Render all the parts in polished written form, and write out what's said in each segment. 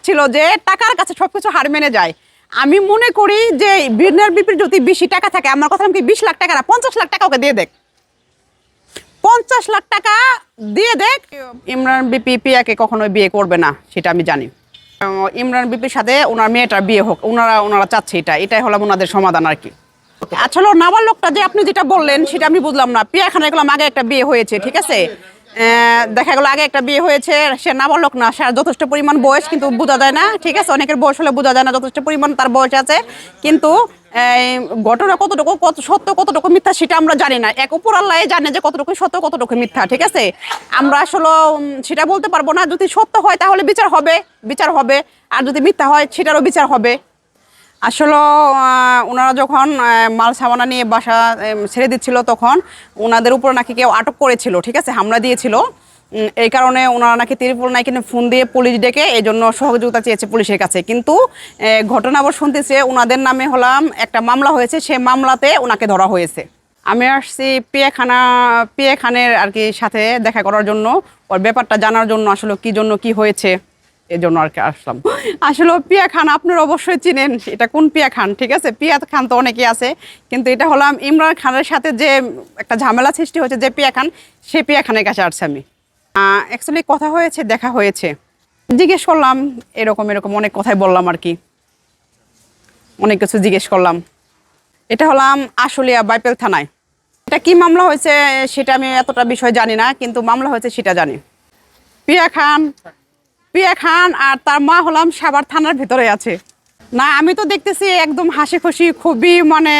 চাচ্ছিল যে টাকার কাছে সবকিছু হার মেনে যায়। আমি মনে করি যে বিনয়ের বিপির যদি বেশি টাকা থাকে, আমার কথা কি 20 লাখ টাকা না 50 লাখ টাকা ওকে দিয়ে দেখ, 50 লাখ টাকা দিয়ে দেখ। ইমরান বিপি পিয়াকে কখনো বিয়ে করবে না সেটা আমি জানি। ইমরান বিপির সাথে ওনার মেয়েটার বিয়ে হোক, ওনারা চাচ্ছে, এটাই হলো ওনাদের সমাধান আর কি। আসলে নাবালকটা যে আপনি যেটা বললেন সেটা আমি বুঝলাম না। পিয়া খানের এগুলো আগে একটা বিয়ে হয়েছে, ঠিক আছে, দেখা গেলো আগে একটা বিয়ে হয়েছে, সে নাবালক না, সে যথেষ্ট পরিমাণ বয়স, কিন্তু বোঝা যায় না, ঠিক আছে, অনেকের বয়স হলে বোঝা যায় না, যথেষ্ট পরিমাণ তার বয়স আছে, কিন্তু ঘটনা কতটুকু সত্য কতটুকু মিথ্যা সেটা আমরা জানি না। এক উপর আল্লাহ জানে যে কতটুকু সত্য কতটুকু মিথ্যা, ঠিক আছে, আমরা আসলে সেটা বলতে পারবো না। যদি সত্য হয় তাহলে বিচার হবে, আর যদি মিথ্যা হয় সেটারও বিচার হবে। আসলে ওনারা যখন মাল সামানা নিয়ে বাসা ছেড়ে দিচ্ছিল তখন ওনাদের উপর নাকি কেউ আটক করেছিল, ঠিক আছে, হামলা দিয়েছিল। এই কারণে ওনারা নাকি ত্রিপুল নাইকে ফোন দিয়ে পুলিশ ডেকে এই জন্য সহযোগিতা চেয়েছে পুলিশের কাছে। কিন্তু ঘটনা আবার শুনতেছে ওনাদের নামে হলাম একটা মামলা হয়েছে, সেই মামলাতে ওনাকে ধরা হয়েছে। আমি আসছি পিয়া খানের আর কি সাথে দেখা করার জন্য, ওর ব্যাপারটা জানার জন্য, আসলে কি জন্য কি হয়েছে এই জন্য আর কি আসলাম। আসলে পিয়া খান আপনারা অবশ্যই চিনেন, এটা কোন পিয়া খান, ঠিক আছে, পিয়া খান তো অনেকেই আছে, কিন্তু এটা হলাম ইমরান খানের সাথে যে একটা ঝামেলা সৃষ্টি হয়েছে যে পিয়া খান, সে পিয়া খানের কাছে আসছে আমি। অ্যাকচুয়ালি কথা হয়েছে, দেখা হয়েছে, জিজ্ঞেস করলাম, এরকম অনেক কথাই বললাম আর কি, অনেক কিছু জিজ্ঞেস করলাম। এটা হলাম আশুলিয়া বাইপেল থানায়। এটা কি মামলা হয়েছে সেটা আমি এতটা বিষয় জানি না, কিন্তু মামলা হয়েছে সেটা জানি। পিয়া খান আর তার মা হলাম সাভার থানার ভিতরে আছে। না আমি তো দেখতেছি একদম হাসি খুশি, খুবই মানে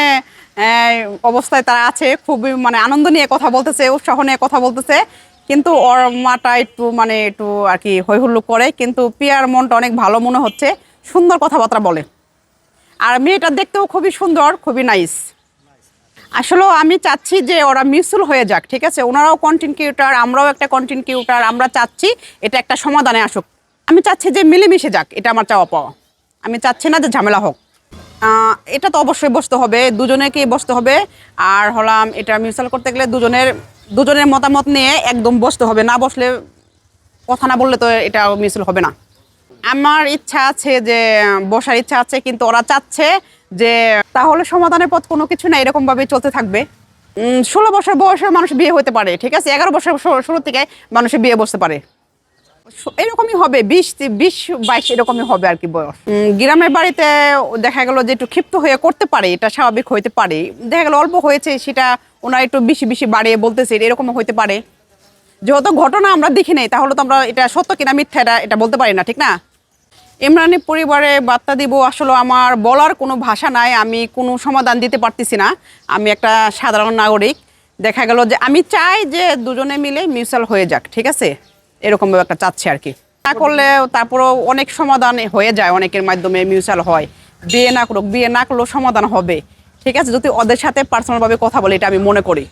অবস্থায় তারা আছে, খুবই মানে আনন্দ নিয়ে কথা বলতেছে, উৎসাহ নিয়ে কথা বলতেছে, কিন্তু ওর মাটা একটু আর কি হৈ হুল্লোড় করে, কিন্তু পিয়ার মনটা অনেক ভালো মনে হচ্ছে, সুন্দর কথাবার্তা বলে, আর মেয়েটা দেখতেও খুবই সুন্দর, খুবই নাইস। আসলে আমি চাচ্ছি যে ওরা মিউচুয়াল হয়ে যাক, ঠিক আছে, ওনারাও কন্টেন্ট ক্রিয়েটর, আমরাও একটা কন্টেন্ট ক্রিয়েটর, আমরা চাচ্ছি এটা একটা সমাধানে আসুক। আমি চাচ্ছি যে মিলেমিশে যাক, এটা আমার চাওয়া পাওয়া। আমি চাচ্ছি না যে ঝামেলা হোক। এটা তো অবশ্যই বসতে হবে, দুজনেকেই বসতে হবে, আর হলাম এটা মিউচুয়াল করতে গেলে দুজনের মতামত নিয়ে একদম বসতে হবে, না বসলে, কথা না বললে তো এটা মিউচুয়াল হবে না। আমার ইচ্ছা আছে যে বসার ইচ্ছা আছে, কিন্তু ওরা চাচ্ছে যে তাহলে সমাধানের পথ কোনো কিছু না, এরকম ভাবে চলতে থাকবে। 16 বছর বয়সের মানুষ বিয়ে হতে পারে, ঠিক আছে, 11 বছর শুরু থেকে মানুষের বিয়ে বসতে পারে, এরকমই হবে, 20-22 এরকমই হবে আর কি বয়স। গ্রামের বাড়িতে দেখা গেল যে একটু ক্ষিপ্ত হয়ে করতে পারে, এটা স্বাভাবিক হইতে পারে, দেখা গেল অল্প হয়েছে সেটা ওনারা একটু বেশি বাড়িয়ে বলতেছে, এরকম হইতে পারে। যেহেতু ঘটনা আমরা দেখি নাই, তাহলে তো আমরা এটা সত্য কিনা মিথ্যা এটা বলতে পারি না, ঠিক না। ইমরানি পরিবারে বার্তা দিব, আসলে আমার বলার কোনো ভাষা নাই, আমি কোনো সমাধান দিতে পারতেছি না। আমি একটা সাধারণ নাগরিক, দেখা গেল যে আমি চাই যে দুজনে মিলে মিউচুয়াল হয়ে যাক, ঠিক আছে, এরকম একটা চাচ্ছে আর কি। না করলে তারপরও অনেক সমাধান হয়ে যায়, অনেকের মাধ্যমে মিউচুয়াল হয়, বিয়ে না করলেও সমাধান হবে, ঠিক আছে, যদি ওদের সাথে পার্সোনালভাবে কথা বলে, এটা আমি মনে করি।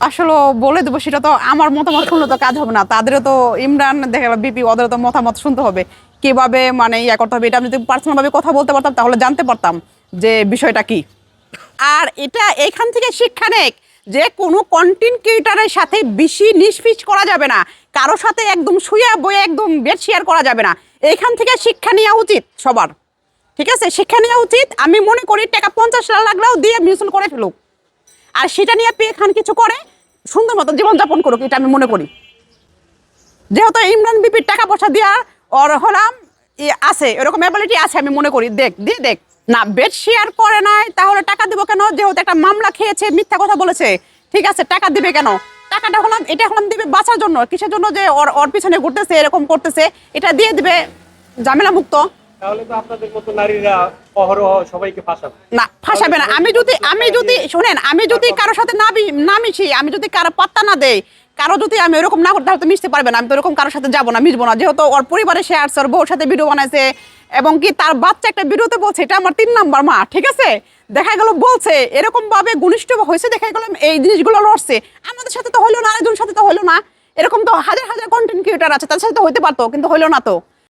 আসলে বলে দেবো সেটা তো আমার মতামত শুনলে তো কাজ হবে না, তাদেরও তো ইমরান দেখা গেল বিপি, ওদেরও তো মতামত শুনতে হবে, কিভাবে মানে ইয়া করতে হবে। এটা আমি যদি পার্সোনালভাবে কথা বলতে পারতাম তাহলে জানতে পারতাম যে বিষয়টা কি। আর এটা এখান থেকে শিক্ষা নেক যে কোনো কন্টেন্ট ক্রিয়েটারের সাথে বেশি নিষ্পিচ করা যাবে না, কারোর সাথে একদম শুয়ে বয়ে একদম বেড শেয়ার করা যাবে না। এইখান থেকে শিক্ষা নেওয়া উচিত সবার, ঠিক আছে, শিক্ষা নেওয়া উচিত। আমি মনে করি টাকা 50 লাখ লাগলেও দিয়ে মিউচুয়াল করে ফেলুক, আর সেটা নিয়ে পিয়া খান কিছু করে সুন্দর মতো জীবনযাপন করুক, এটা আমি মনে করি। যেহেতু ইমরান বিপির টাকা পয়সা দেওয়ার ওর হলাম আছে, এরকম অ্যাবিলিটি আছে, আমি মনে করি দেখ না, বেড শেয়ার করে নাই তাহলে টাকা দিব কেন? যেহেতু একটা মামলা খেয়েছে, মিথ্যা কথা বলেছে, ঠিক আছে, টাকা দিবে কেন? টাকাটা হলাম এটা হলাম দিবে বাঁচার জন্য, কিসের জন্য যে ওর পিছনে ঘুরতেছে, এরকম করতেছে, এটা দিয়ে দিবে ঝামেলা মুক্ত। তাহলে তো আপনাদের মতো নারীরা অহরহ সবাইকে ফাঁসাবে না, ফাঁসাবে না। আমি যদি শোনেন, আমি যদি কারোর সাথে না মিশি, আমি যদি কারো পাত্তা না দেই, কারো যদি আমি এরকম না করতে, তাহলে তো মিশতে পারবে না। আমি তো এরকম কারোর সাথে যাবো না, মিশবো না। যেহেতু ওর পরিবারে সে আসছে, ওর বউর সাথে ভিডিও বানাইছে, এবং কি তার বাচ্চা একটা ভিডিওতে বলছে এটা আমার 3 নাম্বার মা, ঠিক আছে, দেখা গেল বলছে এরকম ভাবে ঘনিষ্ঠ হয়েছে, দেখা গেল এই জিনিসগুলো লড়ছে, আমাদের সাথে তো হইলো না, আরেকজনের সাথে তো হইলো না, এরকম তো হাজার কন্টেন্ট ক্রিয়েটার আছে, তাদের সাথে তো হইতে পারতো, কিন্তু হইলো না তো।